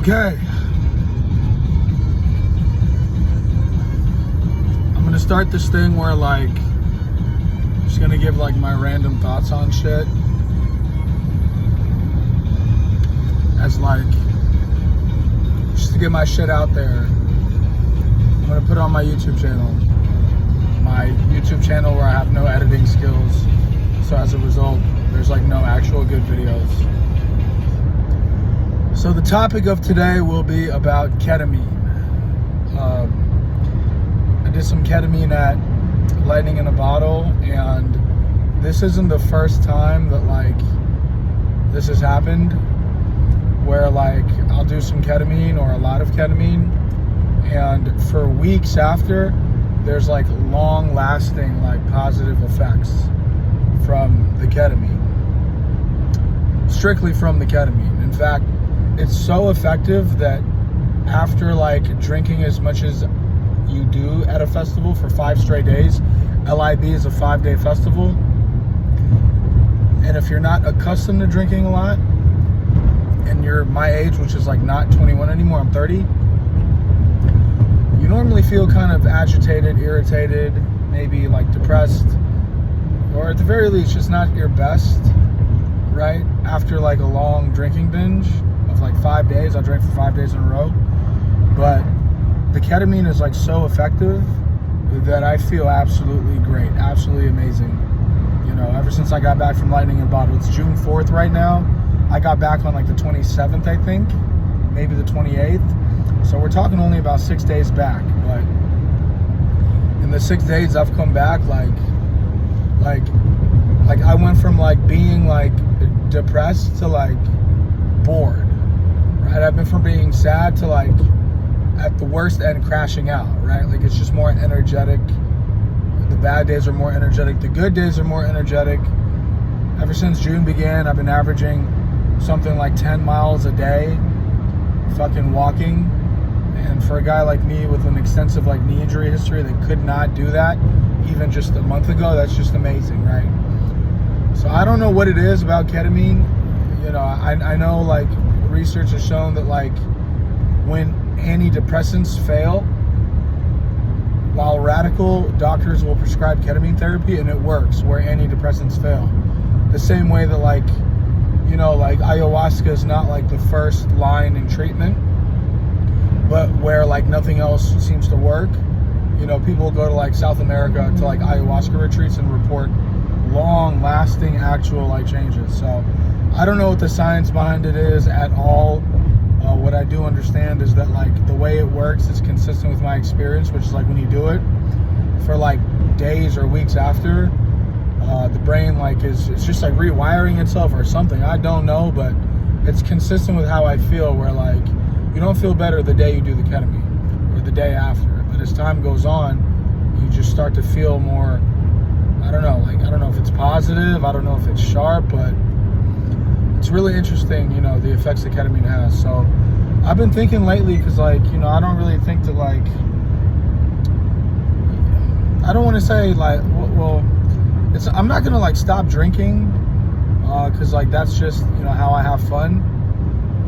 Okay. I'm gonna start this thing where like, just gonna give like my random thoughts on shit. As like, just to get my shit out there. I'm gonna put it on my YouTube channel. My YouTube channel where I have no editing skills. So as a result, there's like no actual good videos. So the topic of today will be about ketamine. I did some ketamine at Lightning in a Bottle, and this isn't the first time that like this has happened, where like I'll do some ketamine or a lot of ketamine, and for weeks after, there's like long lasting like positive effects from the ketamine. Strictly from the ketamine. In fact, it's so effective that after like drinking as much as you do at a festival for 5 straight days, LIB is a 5-day festival, and if you're not accustomed to drinking a lot and you're my age, which is like not 21 anymore, I'm 30, you normally feel kind of agitated, irritated, maybe like depressed, or at the very least just not your best, right? After like a long drinking binge of like 5 days. I drank for 5 days in a row. But the ketamine is like so effective that I feel absolutely great, absolutely amazing. You know, ever since I got back from Lightning in a Bottle, it's June 4th right now. I got back on like the 27th, I think, maybe the 28th. So we're talking only about 6 days back. But in the 6 days I've come back, like I went from like being like depressed to like bored, right? I've been from being sad to like at the worst end crashing out, right? Like it's just more energetic. The bad days are more energetic. The good days are more energetic. Ever since June began, I've been averaging something like 10 miles a day fucking walking. And for a guy like me with an extensive like knee injury history that could not do that even just a month ago, that's just amazing, right? So I don't know what it is about ketamine. You know, I know like research has shown that like when antidepressants fail, while radical doctors will prescribe ketamine therapy and it works where antidepressants fail. The same way that like, you know, like ayahuasca is not like the first line in treatment, but where like nothing else seems to work. You know, people go to like South America to like ayahuasca retreats and report long lasting actual like changes. So I don't know what the science behind it is at all. What I do understand is that like the way it works is consistent with my experience, which is like when you do it for like days or weeks after, the brain like it's just like rewiring itself or something. I don't know, but it's consistent with how I feel, where like you don't feel better the day you do the ketamine or the day after, but as time goes on, you just start to feel more, I don't know if it's positive, I don't know if it's sharp, but it's really interesting, you know, the effects that ketamine has. So I've been thinking lately, because like, you know, I don't really think that like, I don't want to say like, well, I'm not going to like stop drinking, because like that's just, you know, how I have fun.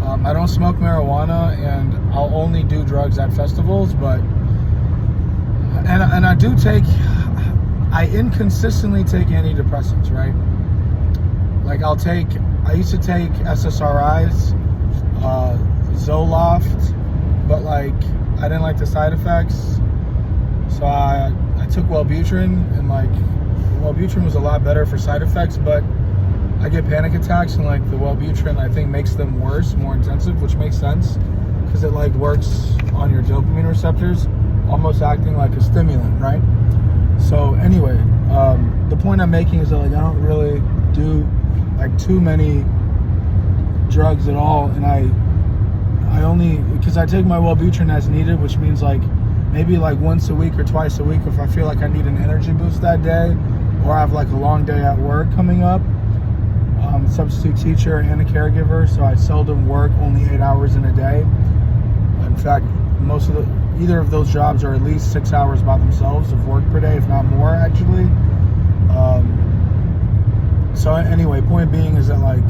I don't smoke marijuana, and I'll only do drugs at festivals, but, and I do take, I inconsistently take antidepressants, right? Like I used to take SSRIs, Zoloft, but like I didn't like the side effects, so I took Wellbutrin, and like Wellbutrin was a lot better for side effects, but I get panic attacks, and like the Wellbutrin I think makes them worse, more intensive, which makes sense because it like works on your dopamine receptors, almost acting like a stimulant, right? So anyway, the point I'm making is that like I don't really do like too many drugs at all, and I only, because I take my Wellbutrin as needed, which means like maybe like once a week or twice a week if I feel like I need an energy boost that day, or I have like a long day at work coming up. I'm a substitute teacher and a caregiver, so I seldom work only 8 hours in a day. In fact, either of those jobs are at least 6 hours by themselves of work per day, if not more actually. So anyway, point being is that like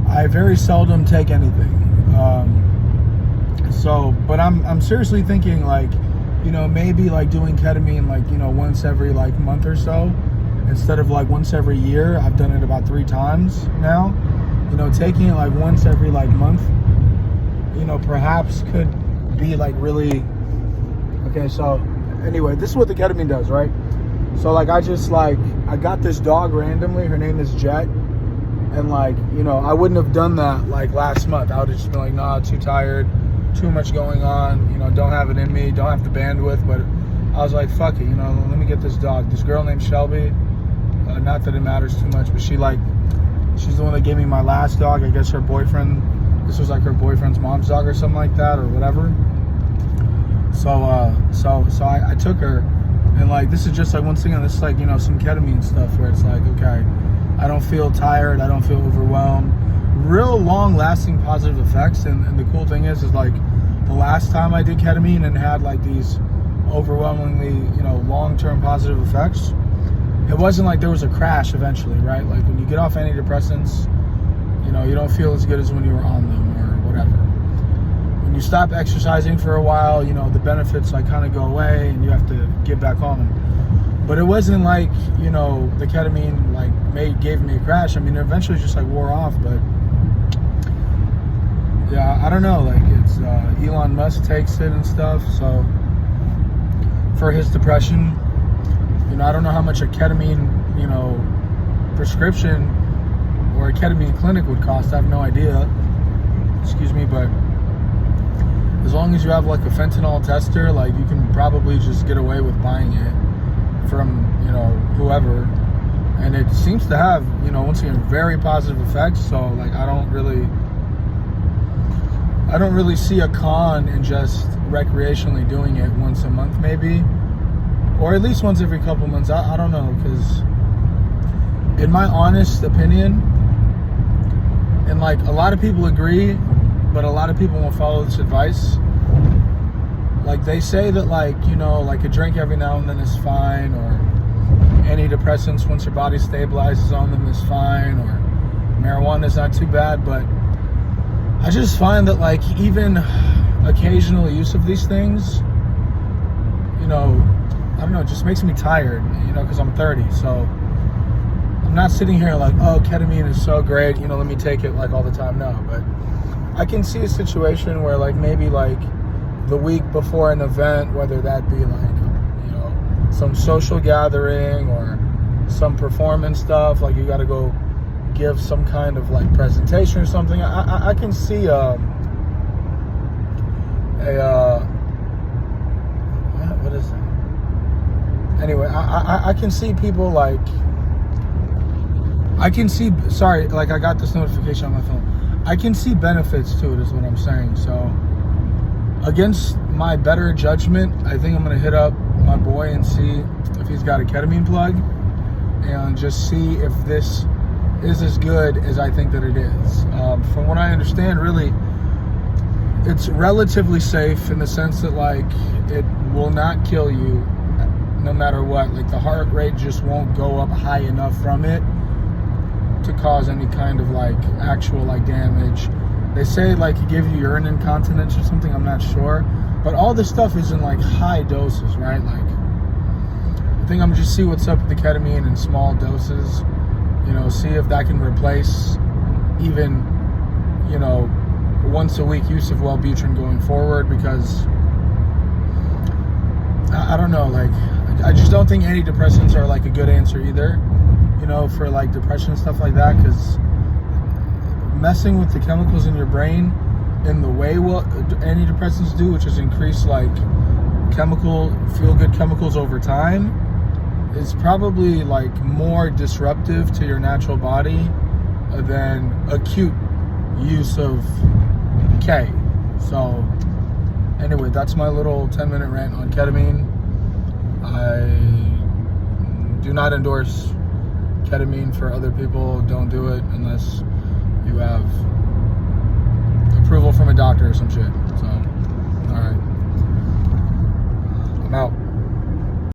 I very seldom take anything. But I'm seriously thinking, like, you know, maybe like doing ketamine, like, you know, once every like month or so, instead of like once every year. I've done it about 3 times now. You know, taking it like once every like month, you know, perhaps could be like really, okay, so anyway, this is what the ketamine does, right? So like I got this dog randomly, her name is Jet, and like, you know, I wouldn't have done that like last month. I would have just been like, nah, too tired, too much going on, you know, don't have it in me, don't have the bandwidth. But I was like, fuck it, you know, let me get this dog. This girl named Shelby, not that it matters too much, but she's the one that gave me my last dog. I guess her boyfriend, this was like her boyfriend's mom's dog or something like that, or whatever. So I took her, and like, this is just like, once again, this is like, you know, some ketamine stuff where it's like, okay, I don't feel tired, I don't feel overwhelmed, real long lasting positive effects. And the cool thing is like, the last time I did ketamine and had like these overwhelmingly, you know, long-term positive effects, it wasn't like there was a crash eventually, right? Like when you get off antidepressants, you know, you don't feel as good as when you were on them or whatever. When you stop exercising for a while, you know, the benefits like kind of go away and you have to get back on them. But it wasn't like, you know, the ketamine like gave me a crash. I mean, it eventually just like wore off. But yeah, I don't know, like it's Elon Musk takes it and stuff, so for his depression, you know, I don't know how much a ketamine, you know, prescription or a ketamine clinic would cost. I have no idea, excuse me, but as long as you have like a fentanyl tester, like you can probably just get away with buying it from, you know, whoever. And it seems to have, you know, once again, very positive effects. So like, I don't really see a con in just recreationally doing it once a month maybe, or at least once every couple months. I don't know, because in my honest opinion, and like a lot of people agree, but a lot of people won't follow this advice. Like they say that, like, you know, like a drink every now and then is fine, or antidepressants once your body stabilizes on them is fine, or marijuana is not too bad. But I just find that like even occasional use of these things, you know, I don't know, it just makes me tired, you know, because I'm 30. So I'm not sitting here like, oh, ketamine is so great, you know, let me take it like all the time. No, but I can see a situation where like maybe like the week before an event, whether that be like, you know, some social gathering or some performance stuff, like you got to go give some kind of like presentation or something. I can see what is that? Anyway, I can see people like, sorry, like I got this notification on my phone. I can see benefits to it is what I'm saying. So against my better judgment, I think I'm going to hit up my boy and see if he's got a ketamine plug and just see if this is as good as I think that it is. From what I understand, really, it's relatively safe in the sense that like it will not kill you no matter what. Like the heart rate just won't go up high enough from it to cause any kind of like actual like damage. They say like it gives you urine incontinence or something, I'm not sure, but all this stuff is in like high doses, right? Like I think I'm just see what's up with the ketamine in small doses, you know, see if that can replace even, you know, once a week use of Wellbutrin going forward, because I don't know, like I just don't think antidepressants are like a good answer either, you know, for like depression and stuff like that, because messing with the chemicals in your brain in the way what antidepressants do, which is increase like feel-good chemicals over time, is probably like more disruptive to your natural body than acute use of K. So anyway, that's my little 10-minute rant on ketamine. I do not endorse ketamine for other people. Don't do it unless you have approval from a doctor or some shit. So, all right, I'm out.